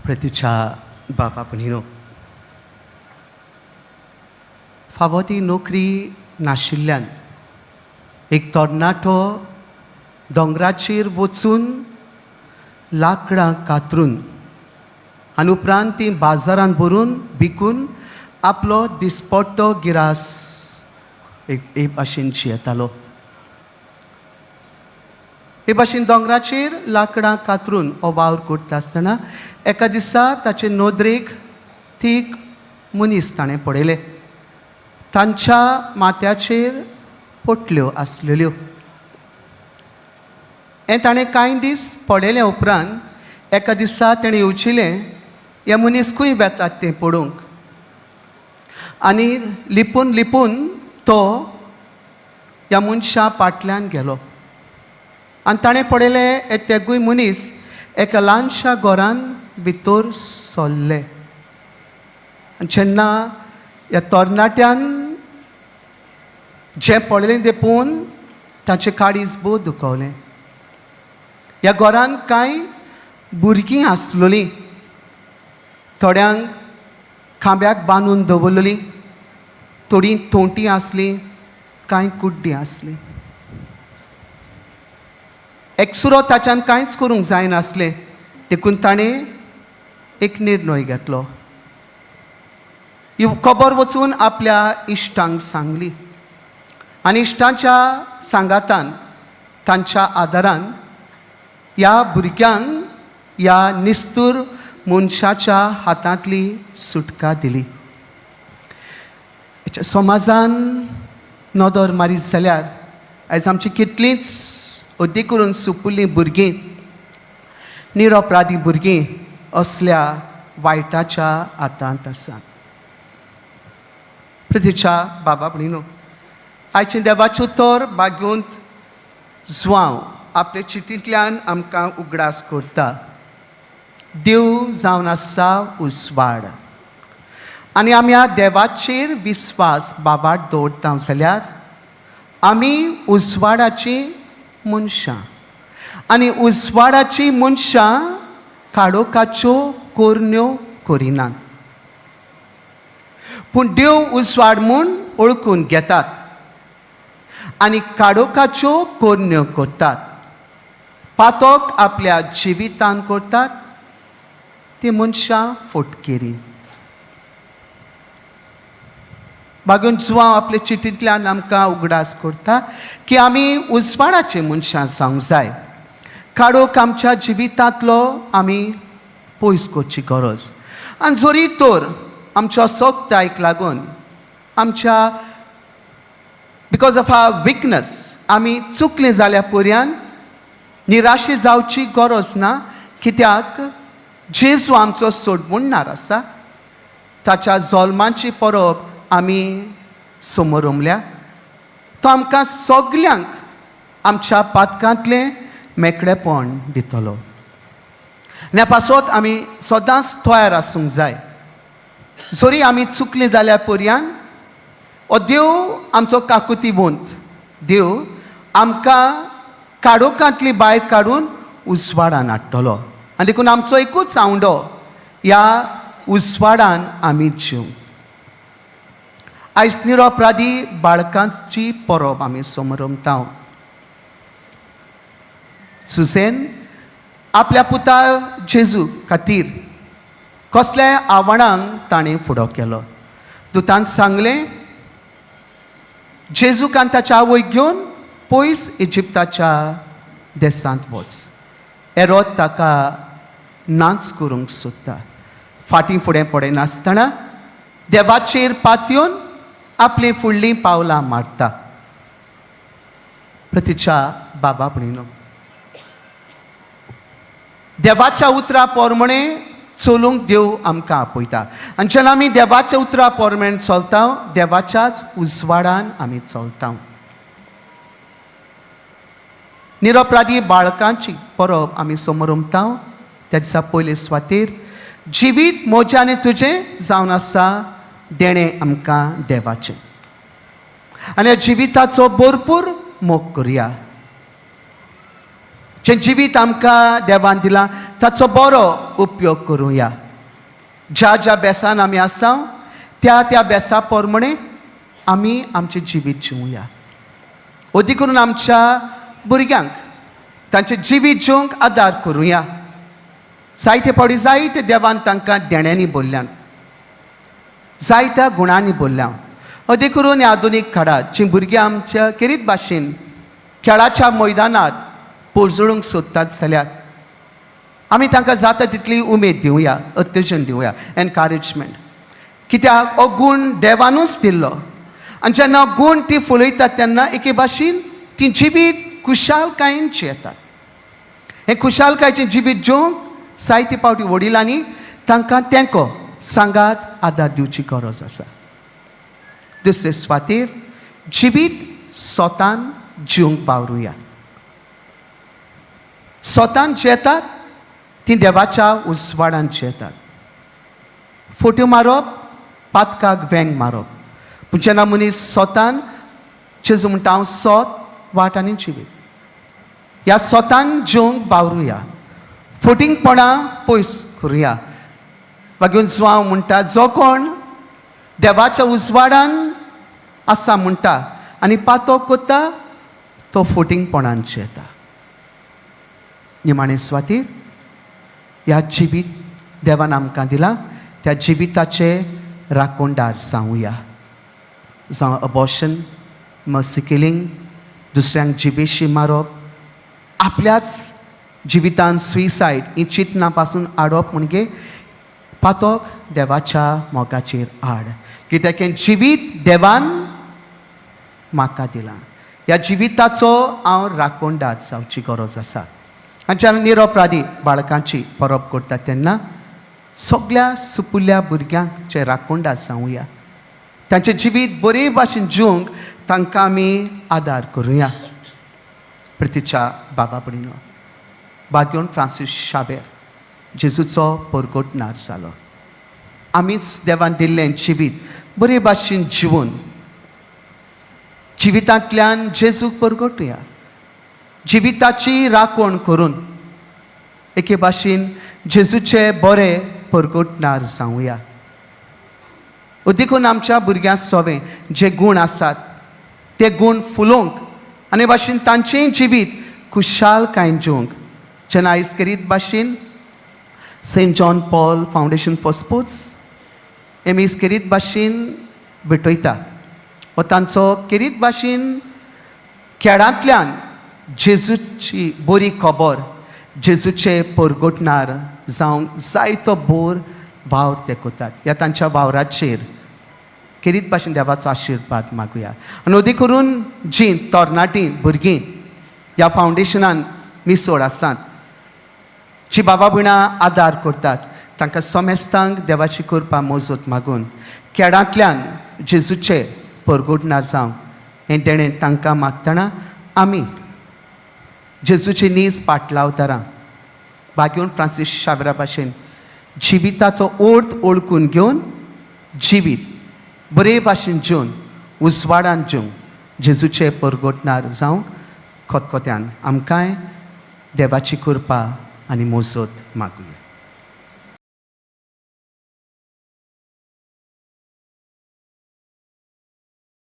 प्रतीच्या बाबा भयणीनो, फावो ती नोकरी नाशिल्ल्यान एक तरणाटो दोंगराचेर वचून लाकडां कातरून आनी उपरांत ती बाजारांत व्हरून विकून आपलो दिसपट्टो गिरास एक भाशेन येतालो. हे भाशेन दोंगराचेर लाकडां कातरून हो वावर करता आसतना एका दिसा ताचे नोदरेक तीग मनीस ताणें पळयले. तांच्या माथ्याचेर पोटल्यो आसलेल्यो. हें ताणें कांय दीस पळयले उपरांत एका दिसा ताणें येवजिलें हे मनीस खंय वेतात तें पळोवंक. आनी लिपून लिपून तो ह्या मनशा फाटल्यान गेलो आनी ताणें पळयलें तेगूय मनीस एका ल्हानशा घरान भितर सरले. जेन्ना ह्या तरणाट्यान जें पळयलें तें पळोवन ताचें काळीज बहुत दुखवलें. ह्या घरान कांय भुरगीं आसलेलीं. थोड्यांक खांब्याक बांदून दवरलेलीं, थोडीं तोंटी आसलीं, कांय कुड्डीं आसलीं. एकसुरो ताच्यान कांयच करूंक जायनासलें. देखून ताणें एक निर्णय घेतलो. ही खबर वचून आपल्या इश्टांक सांगली आनी इश्टांच्या सांगातान तांच्या आदारान ह्या भुरग्यांक ह्या निस्तूर मनशाच्या हातांतली सुटका दिली. समाजान नदर मारीत जाल्यार आयज आमची कितलींच अद्दी करून सुपुल्लीं भुरगीं, निरपराधी भुरगीं असल्या वायटाच्या हातांत आसात. प्रतीच्या बाबा भयणीनो, आयचे देवाचें उतर बागुंत जुआंव आपले चिठींतल्यान आमकां उगडास करता. देव जावन आसा उजवाड आनी आमी ह्या देवाचेर विस्वास बाबाड दवरता जाल्यार आमी उजवाडाचीं मनशां आनी उजवाडाचीं मनशां काडोकाच्यो कोरण्यो करिनात. पूण देव उजवाड म्हूण ओळखून घेतात आनी काडोकाच्यो कोरण्यो करतात. पातोक आपल्या जिवितान करतात ती मनशां फोटकेरीं. बागून जुआंव आपले चिठींतल्यान आमकां उगडास करता की आमी उजवाडाचे मनशां जावंक जाय. काडोक आमच्या जिवितांतलो आमी पयस करची गरज. आनी जरी तर आमच्या सोगतायक लागून आमच्या बिकॉज ऑफ आवर विकनस आमी चुकलीं जाल्या पर्यान निराशी जावची गरज ना. कित्याक जेजू आमचो सोडमुणणार आसा. ताच्या जल्माची परब आमी समोर उमल्या. तो आमकां सगल्यांक आमच्या पातकांतलें मेकळेपण दितलो. ह्या पासत आमी सदांच तयार आसूंक जाय. जरी आमी चुकलीं जाल्या पर्यान हो देव आमचो काकुतीवंत. देव आमकां काडोकांतली भायर काडून उजवाडान हाडटलो. आनी देखून आमचो एकूच आवंडो ह्या उजवाडान आमी जिवंक. आयज निरपराधी बाळकांची परब आमी समोर उमता. सुसेन आपल्या पुता जेजू खातीर कसल्या आव्हानांक ताणें फुडो केलो. दुतान सांगलें जेजूक आनी ताच्या आवयक घेवन पयस इजिप्ताच्या देसांत वच. हेरोद ताका नाच करूंक सोदता. फाटीं फुडें पळयनासतना देवाचेर पातयेवन आपलीं फुडलीं पावलां मारता. प्रतीच्या बाबा भयणीनो, देवाच्या उतरा पोरमणे चलूंक देव आमकां आपयता. आनी जेन्ना आमी देवाच्या उतरा पोरमेन चलता देवाच्याच उजवाडान आमी चलता. निरपराधी बाळकांची परब आमी समोर उमता. त्या दिसा पयले सुवातेर जिवीत मोज्याने तुजें जावन आसा देणें आमकां देवाचें. आनी ह्या जिविताचो भरपूर मोग करुया. जें जिवीत आमकां देवान दिलां ताचो बरो उपयोग करूया. ज्या ज्या बेसान आमी आसा त्या त्या बेसा प्रमाणे आमी आमचें जिवीत जिवया. अदी करून आमच्या भुरग्यांक तांचें जिवीत जिवंक आदार करूया. जायते फावटी जायते देवान तांकां देण्यांनी भरल्यान, जायत्या गुणांनी भरल्या. अदी करून ह्या आधुनीक काळांत जीं भुरगीं आमच्या खेरीत भाशेन खेळाच्या मैदानार पोरजळूंक सोदतात जाल्यार आमी तांकां जाता तितली उमेद दिवया, उत्तेजन दिवया, एनकरेजमेंट. कित्याक हो गूण देवानूच दिल्लो आनी जेन्ना गूण ती फुलयतात तेन्ना एके भाशेन ती जिवीत खुशालकायेन जियेतात. हें खुशालकायेचें जिवीत जिवंक जायते फावटी वडिलांनी तांकां तेंको सांगात आदार दिवची गरज आसा. दुसरे सुवातेर जिवीत स्वतान जिवंक बावरुया. स्वतान जियेतात ती देवाच्या उजवाडान जियेतात. फोट्यो मारप पातकाक वेंग मारप. पूण जेन्ना मनीस स्वतान जेजू म्हणटा हांव सोत वाट आनी जिवीत, ह्या स्वतान जिवंक बावरुया. फोटिंगपणां पयस करुया. वागून हांव म्हणटा जो कोण देवाच्या उजवाडान आसा म्हणटा आनी पातो कोत्ता तो फोटिंगपणान जियेता. निमाणे सुवातेर ह्या जिवीत देवान आमकां दिला त्या जिविताचे राखणदार जावया. जावं अबॉर्शन, मर्सी किलिंग, दुसऱ्यांक जिवेशी मारप, आपल्याच जिवितान सुइसायड ही चिंतना पासून आडप म्हणजे पातोक देवाच्या मोगाचेर हाड. कित्याक हें जिवीत देवान म्हाका दिलां. ह्या जिविताचो हांव राखणदार जावची गरज आसा. आनी जेन्ना निरपराधी बाळकांची परब करता तेन्ना सगळ्या सुपुल्या भुरग्यांचे राखणदार जावया. तांचें जिवीत बरे भाशेन जिवंक तांकां आमी आदार करुया. प्रितीच्या बाबा भयणीनो, बागयोन फ्रांसीस शाबेर जेजूचो परगोटणार जालो. आमीच देवान दिल्लें जिवीत बरे भाशेन जिवन जिवितांतल्यान जेजूक परगोटुया. जिविताची राखण करून एके भाशेन जेजूचे बरे परगोटणार जावया. देखून आमच्या भुरग्यां सोवें जे गूण आसात ते गूण फुलोवंक आनी भाशेन तांचें जिवीत खुशालकायेन जिवंक. जेन्ना आयज करीत भाशेन saint John Paul foundation for sports MS. करीत भाशेन भेटयता व तांचो करीत भाशेन खेळांतल्यान जेजूची बरी खबर, जेजूचे परगोटणार जावंक जायतो बोर वावर ते कोतात. ह्या तांच्या वावराचेर करीत भाशेन देवाचो आशिर्वाद मागुया. आनी अदी करून जीं तरणाटीं भुरगीं ह्या फावंडेशनान मिसोड आसात, जीं बाबा भयणां आदार करतात, तांकां सोमेस्तांक देवाची कृपा मोजत मागून खेळांतल्यान जेजूचे परगोटणार जावंक हें तेणें तांकां मागतना आमी जेजूची नीज पाटलावतारां बागयोन फ्रांसीस शाबेरा भाशेन जिविताचो अर्थ ओळखून घेवन जिवीत बरे भाशेन जिवन उजवाडान जिवंक जेजूचे परगोटणार जावंक खतखत्यान आमकांय देवाची कृपा आनी मोजत मागुया.